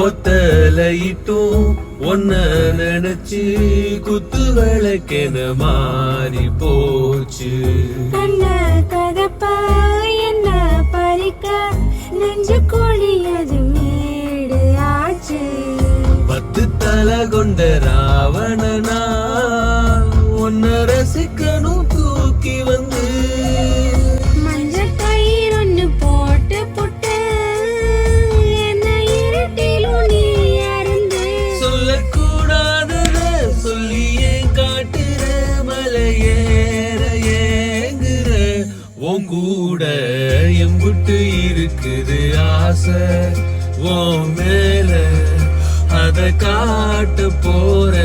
ஒத்தலையிட்டும் ஒன்ன நினைச்சு குத்து விளக்கென மாறி போச்சு. கண்ண கதப்ப என்ன பறிக்க நெஞ்சு கோழியது மேடு ஆச்சு. 10 தலை கொண்ட ராவணனா ஒன்ன ரசிக்கணும் தூக்கி வந்து மஞ்ச கயிறு ஒண்ணு போட்டு புட்டு என்ன இருட்டிலும் நீ அருந்து. சொல்லக்கூடாதத சொல்லியே காட்டுற மலையேற ஏங்குற உன் கூட எம்புட்டு இருக்குது ஆசை உன் மேல அத காட்ட போற